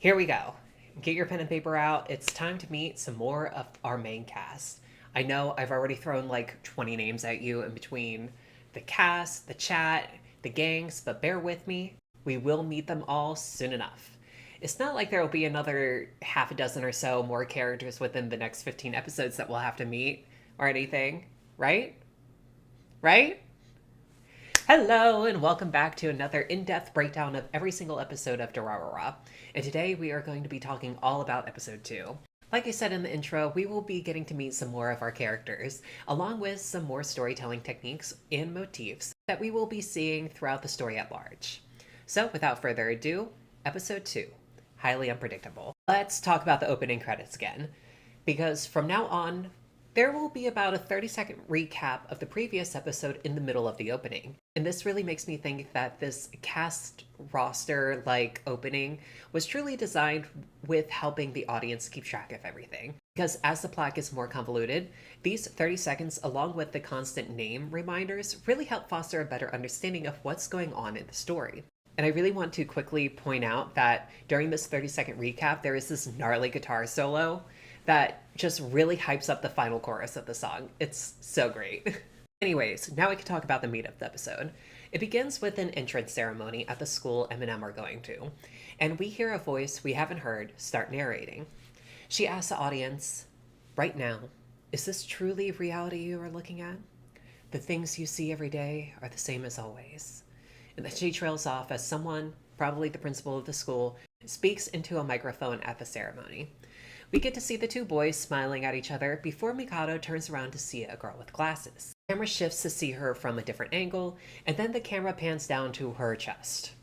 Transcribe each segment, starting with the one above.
Here we go. Get your pen and paper out. It's time to meet some more of our main cast. I know I've already thrown like 20 names at you in between the cast, the chat, the gangs, but bear with me. We will meet them all soon enough. It's not like there will be another half a dozen or so more characters within the next 15 episodes that we'll have to meet or anything, right? Right? Hello, and welcome back to another in-depth breakdown of every single episode of Durarara. And today we are going to be talking all about episode 2. Like I said in the intro, we will be getting to meet some more of our characters, along with some more storytelling techniques and motifs that we will be seeing throughout the story at large. So, without further ado, episode 2, Highly Unpredictable. Let's talk about the opening credits again, because from now on, there will be about a 30-second recap of the previous episode in the middle of the opening. And this really makes me think that this cast roster like opening was truly designed with helping the audience keep track of everything. Because as the plot gets more convoluted, these 30 seconds, along with the constant name reminders, really help foster a better understanding of what's going on in the story. And I really want to quickly point out that during this 30-second recap, there is this gnarly guitar solo that just really hypes up the final chorus of the song. It's so great. Anyways, now we can talk about the meat of the episode. It begins with an entrance ceremony at the school Eminem are going to, and we hear a voice we haven't heard start narrating. She asks the audience, "Right now, is this truly reality you are looking at? The things you see every day are the same as always." And then she trails off as someone, probably the principal of the school, speaks into a microphone at the ceremony. We get to see the two boys smiling at each other before Mikado turns around to see a girl with glasses. The camera shifts to see her from a different angle, and then the camera pans down to her chest.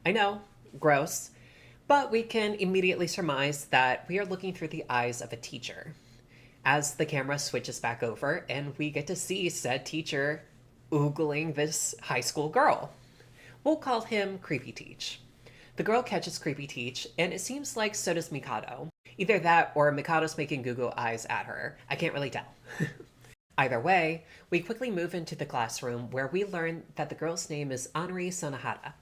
I know, gross, but we can immediately surmise that we are looking through the eyes of a teacher. As the camera switches back over, and we get to see said teacher oogling this high school girl. We'll call him Creepy Teach. The girl catches Creepy Teach, and it seems like so does Mikado. Either that or Mikado's making Google eyes at her. I can't really tell. Either way, we quickly move into the classroom where we learn that the girl's name is Anri Sonohara,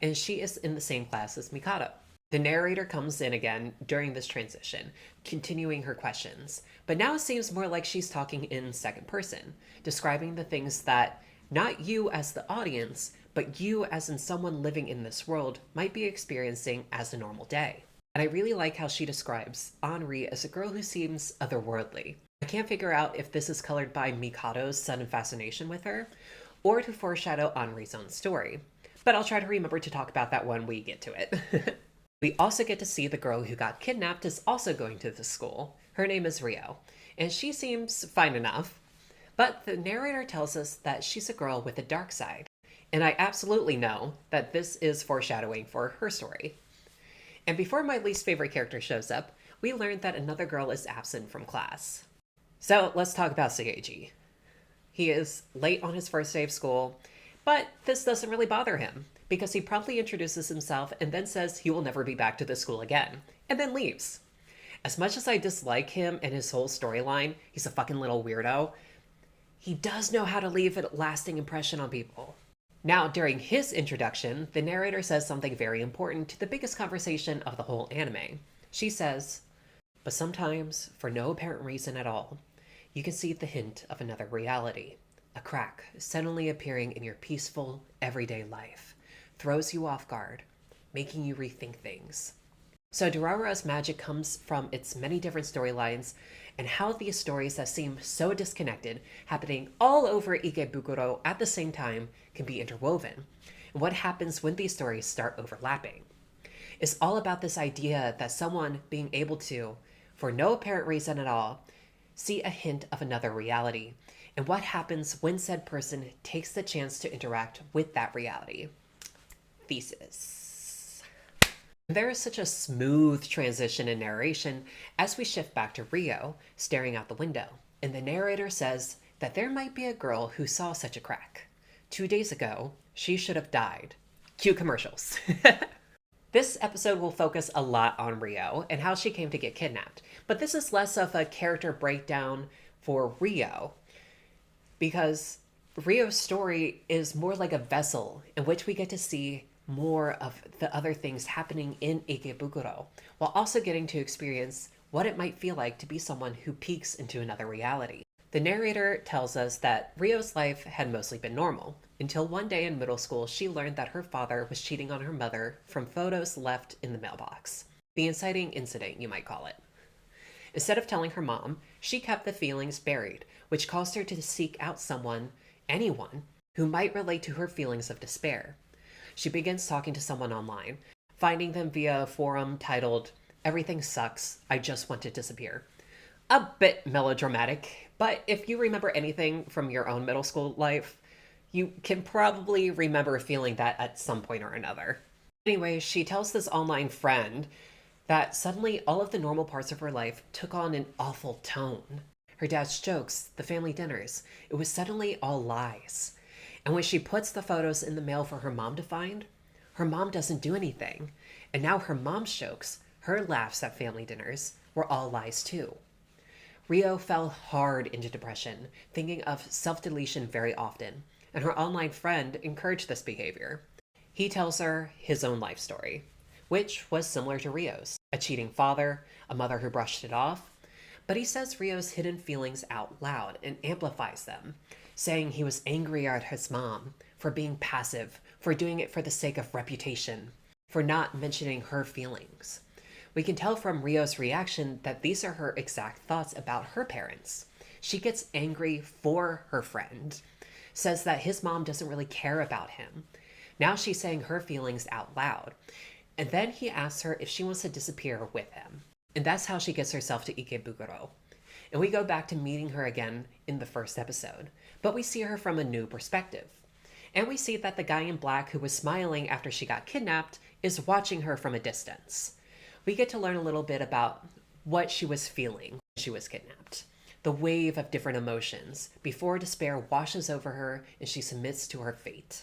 and she is in the same class as Mikado. The narrator comes in again during this transition, continuing her questions, but now it seems more like she's talking in second person, describing the things that not you as the audience, but you as in someone living in this world might be experiencing as a normal day. And I really like how she describes Anri as a girl who seems otherworldly. I can't figure out if this is colored by Mikado's sudden fascination with her, or to foreshadow Anri's own story. But I'll try to remember to talk about that when we get to it. We also get to see the girl who got kidnapped is also going to the school. Her name is Rio, and she seems fine enough. But the narrator tells us that she's a girl with a dark side. And I absolutely know that this is foreshadowing for her story. And before my least favorite character shows up, we learn that another girl is absent from class. So let's talk about Sageji. He is late on his first day of school, but this doesn't really bother him because he promptly introduces himself and then says he will never be back to the school again, and then leaves. As much as I dislike him and his whole storyline, he's a fucking little weirdo, he does know how to leave a lasting impression on people. Now, during his introduction, the narrator says something very important to the biggest conversation of the whole anime. She says, "But sometimes, for no apparent reason at all, you can see the hint of another reality. A crack suddenly appearing in your peaceful, everyday life throws you off guard, making you rethink things." So Durarara's magic comes from its many different storylines and how these stories that seem so disconnected, happening all over Ikebukuro at the same time, can be interwoven, and what happens when these stories start overlapping. It's all about this idea that someone being able to, for no apparent reason at all, see a hint of another reality, and what happens when said person takes the chance to interact with that reality. Thesis. There is such a smooth transition in narration as we shift back to Rio, staring out the window, and the narrator says that there might be a girl who saw such a crack. 2 days ago, she should have died. Cue commercials. This episode will focus a lot on Rio and how she came to get kidnapped, but this is less of a character breakdown for Rio, because Rio's story is more like a vessel in which we get to see more of the other things happening in Ikebukuro, while also getting to experience what it might feel like to be someone who peeks into another reality. The narrator tells us that Rio's life had mostly been normal, until one day in middle school she learned that her father was cheating on her mother from photos left in the mailbox. The inciting incident, you might call it. Instead of telling her mom, she kept the feelings buried, which caused her to seek out someone, anyone, who might relate to her feelings of despair. She begins talking to someone online, finding them via a forum titled, "Everything Sucks, I Just Want to Disappear." A bit melodramatic, but if you remember anything from your own middle school life, you can probably remember feeling that at some point or another. Anyway, she tells this online friend that suddenly all of the normal parts of her life took on an awful tone. Her dad's jokes, the family dinners, it was suddenly all lies. And when she puts the photos in the mail for her mom to find, her mom doesn't do anything. And now her mom's jokes, her laughs at family dinners, were all lies too. Rio fell hard into depression, thinking of self deletion very often, and her online friend encouraged this behavior. He tells her his own life story, which was similar to Rio's: a cheating father, a mother who brushed it off. But he says Rio's hidden feelings out loud and amplifies them, saying he was angry at his mom for being passive, for doing it for the sake of reputation, for not mentioning her feelings. We can tell from Rio's reaction that these are her exact thoughts about her parents. She gets angry for her friend, says that his mom doesn't really care about him. Now she's saying her feelings out loud. And then he asks her if she wants to disappear with him. And that's how she gets herself to Ikebukuro. And we go back to meeting her again in the first episode, but we see her from a new perspective. And we see that the guy in black who was smiling after she got kidnapped is watching her from a distance. We get to learn a little bit about what she was feeling when she was kidnapped. The wave of different emotions before despair washes over her and she submits to her fate.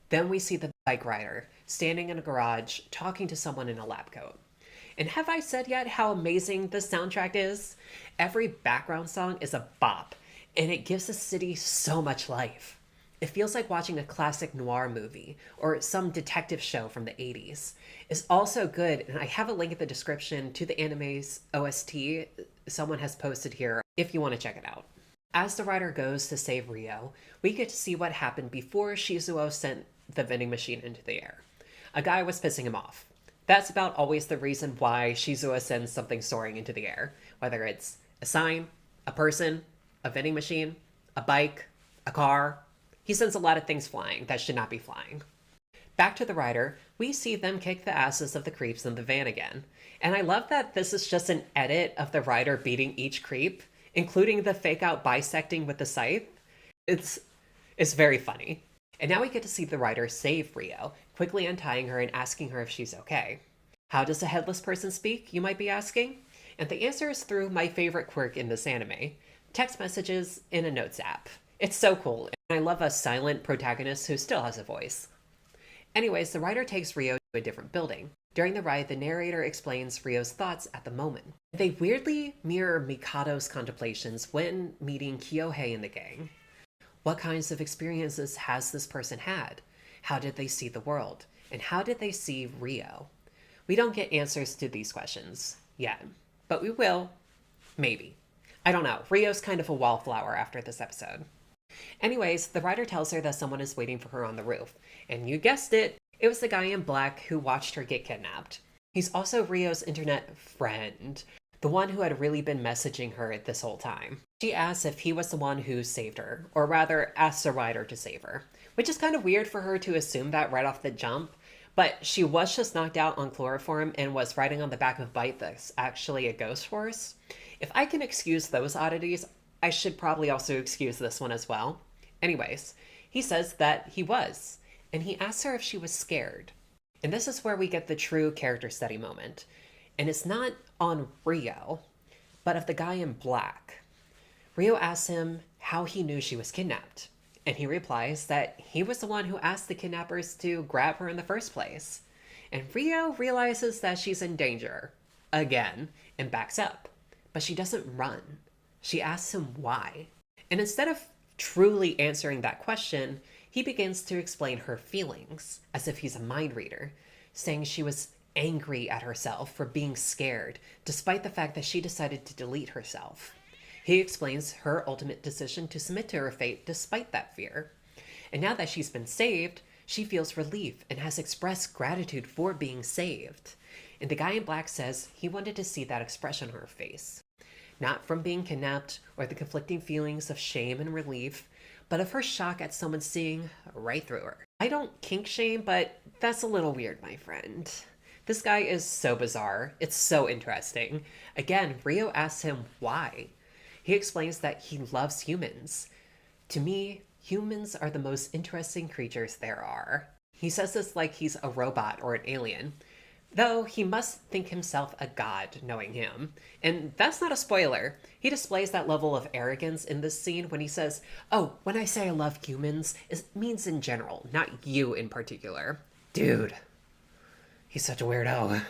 Then we see the bike rider standing in a garage talking to someone in a lab coat. And have I said yet how amazing the soundtrack is? Every background song is a bop, and it gives the city so much life. It feels like watching a classic noir movie or some detective show from the 80s. It's also good, and I have a link in the description to the anime's OST someone has posted here if you want to check it out. As the rider goes to save Rio, we get to see what happened before Shizuo sent the vending machine into the air. A guy was pissing him off. That's about always the reason why Shizuo sends something soaring into the air, whether it's a sign, a person, a vending machine, a bike, a car. He sends a lot of things flying that should not be flying. Back to the rider, we see them kick the asses of the creeps in the van again. And I love that this is just an edit of the rider beating each creep, including the fake out bisecting with the scythe. It's very funny. And now we get to see the rider save Rio, quickly untying her and asking her if she's okay. How does a headless person speak, you might be asking? And the answer is through my favorite quirk in this anime: text messages in a notes app. It's so cool, and I love a silent protagonist who still has a voice. Anyways, the rider takes Rio to a different building. During the ride, the narrator explains Rio's thoughts at the moment. They weirdly mirror Mikado's contemplations when meeting Kyohei and the gang. What kinds of experiences has this person had? How did they see the world? And how did they see Rio? We don't get answers to these questions yet, but we will. Maybe. I don't know. Rio's kind of a wallflower after this episode. Anyways, the writer tells her that someone is waiting for her on the roof. And you guessed it, it was the guy in black who watched her get kidnapped. He's also Rio's internet friend, the one who had really been messaging her this whole time. She asks if he was the one who saved her, or rather asks the writer to save her, which is kind of weird for her to assume that right off the jump, but she was just knocked out on chloroform and was riding on the back of a bike that's actually a ghost horse. If I can excuse those oddities, I should probably also excuse this one as well. Anyways, he says that he was, and he asks her if she was scared. And this is where we get the true character study moment. And it's not on Rio, but of the guy in black. Rio asks him how he knew she was kidnapped, and he replies that he was the one who asked the kidnappers to grab her in the first place. And Rio realizes that she's in danger, again, and backs up. But she doesn't run. She asks him why. And instead of truly answering that question, He begins to explain her feelings, as if he's a mind reader, saying she was angry at herself for being scared, despite the fact that she decided to delete herself. He explains her ultimate decision to submit to her fate despite that fear. And now that she's been saved, she feels relief and has expressed gratitude for being saved. And the guy in black says he wanted to see that expression on her face. Not from being kidnapped or the conflicting feelings of shame and relief, but of her shock at someone seeing right through her. I don't kink shame, but that's a little weird, my friend. This guy is so bizarre. It's so interesting. Again, Rio asks him why. He explains that he loves humans. To me, humans are the most interesting creatures there are. He says this like he's a robot or an alien, though he must think himself a god knowing him. And that's not a spoiler. He displays that level of arrogance in this scene when he says, "Oh, when I say I love humans, it means in general, not you in particular." Dude, he's such a weirdo.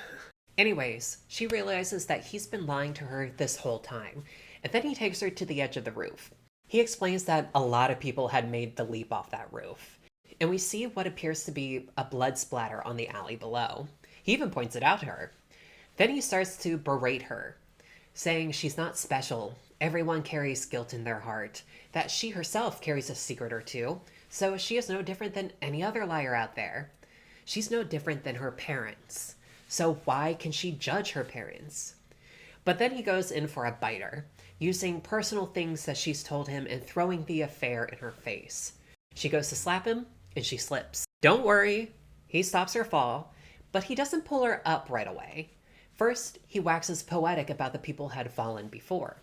Anyways, she realizes that he's been lying to her this whole time, and then he takes her to the edge of the roof. He explains that a lot of people had made the leap off that roof, and we see what appears to be a blood splatter on the alley below. He even points it out to her. Then he starts to berate her, saying she's not special, everyone carries guilt in their heart, that she herself carries a secret or two, so she is no different than any other liar out there. She's no different than her parents, so why can she judge her parents? But then he goes in for a biter, using personal things that she's told him and throwing the affair in her face. She goes to slap him, and she slips. Don't worry, he stops her fall, but he doesn't pull her up right away. First, he waxes poetic about the people had fallen before,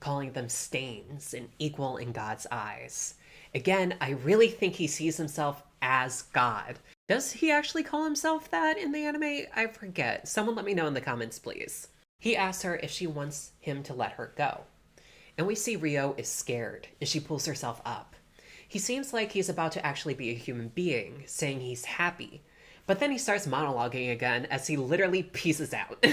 calling them stains and equal in God's eyes. Again, I really think he sees himself as God. Does he actually call himself that in the anime? I forget. Someone let me know in the comments, please. He asks her if she wants him to let her go. And we see Rio is scared, and she pulls herself up. He seems like he's about to actually be a human being, saying he's happy. But then he starts monologuing again as he literally pieces out,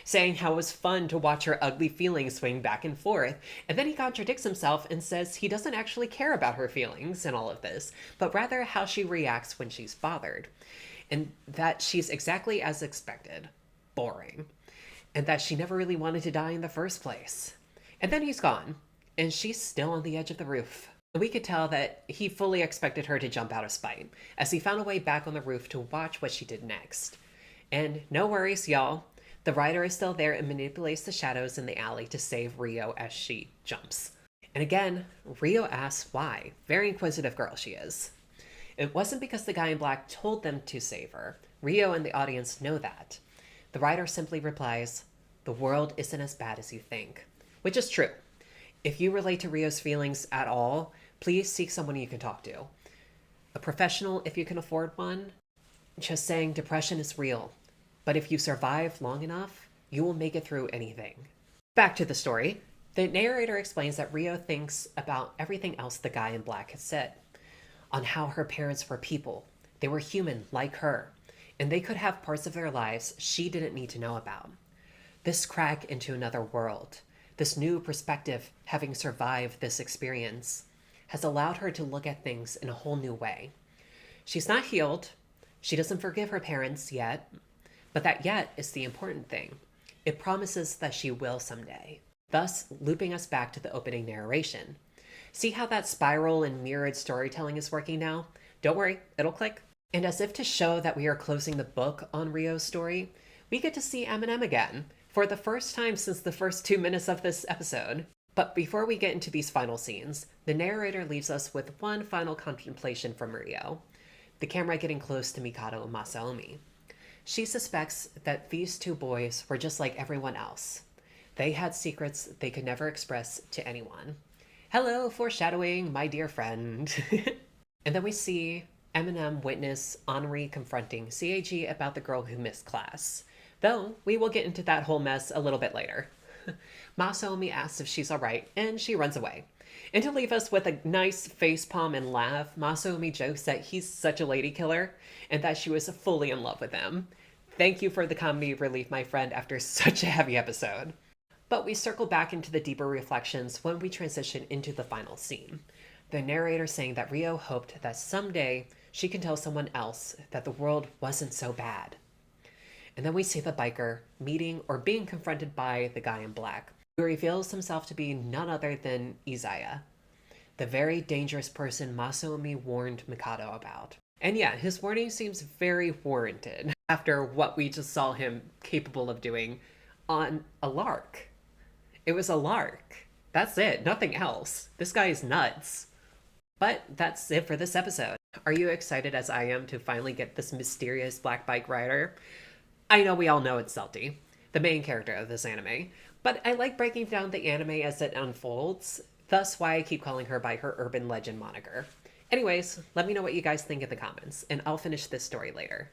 saying how it was fun to watch her ugly feelings swing back and forth. And then he contradicts himself and says he doesn't actually care about her feelings in all of this, but rather how she reacts when she's bothered. And that she's exactly as expected, boring. And that she never really wanted to die in the first place. And then he's gone, and she's still on the edge of the roof. We could tell that he fully expected her to jump out of spite, as he found a way back on the roof to watch what she did next. And no worries, y'all. The writer is still there and manipulates the shadows in the alley to save Rio as she jumps. And again, Rio asks why. Very inquisitive girl she is. It wasn't because the guy in black told them to save her. Rio and the audience know that. The writer simply replies, "The world isn't as bad as you think." Which is true. If you relate to Rio's feelings at all, please seek someone you can talk to. A professional if you can afford one. Just saying depression is real, but if you survive long enough, you will make it through anything. Back to the story. The narrator explains that Rio thinks about everything else the guy in black has said, on how her parents were people. They were human like her, and they could have parts of their lives she didn't need to know about. This crack into another world, this new perspective, having survived this experience, has allowed her to look at things in a whole new way. She's not healed. She doesn't forgive her parents yet, but that yet is the important thing. It promises that she will someday, thus looping us back to the opening narration. See how that spiral and mirrored storytelling is working now? Don't worry, it'll click. And as if to show that we are closing the book on Rio's story, we get to see Eminem again, for the first time since the first 2 minutes of this episode. But before we get into these final scenes, the narrator leaves us with one final contemplation from Rio, the camera getting close to Mikado and Masaomi. She suspects that these two boys were just like everyone else. They had secrets they could never express to anyone. Hello, foreshadowing, my dear friend. And then we see Eminem witness Henri confronting CAG about the girl who missed class. Though, we will get into that whole mess a little bit later. Masaomi asks if she's alright, and she runs away. And to leave us with a nice facepalm and laugh, Masaomi jokes that he's such a lady killer, and that she was fully in love with him. Thank you for the comedy relief, my friend, after such a heavy episode. But we circle back into the deeper reflections when we transition into the final scene. The narrator saying that Rio hoped that someday she can tell someone else that the world wasn't so bad. And then we see the biker meeting or being confronted by the guy in black, who reveals himself to be none other than Izaya, the very dangerous person Masumi warned Mikado about. And yeah, his warning seems very warranted after what we just saw him capable of doing on a lark. It was a lark. That's it, nothing else. This guy is nuts. But that's it for this episode. Are you excited as I am to finally get this mysterious black bike rider? I know we all know it's Zelty, the main character of this anime, but I like breaking down the anime as it unfolds, thus why I keep calling her by her urban legend moniker. Anyways, let me know what you guys think in the comments, and I'll finish this story later.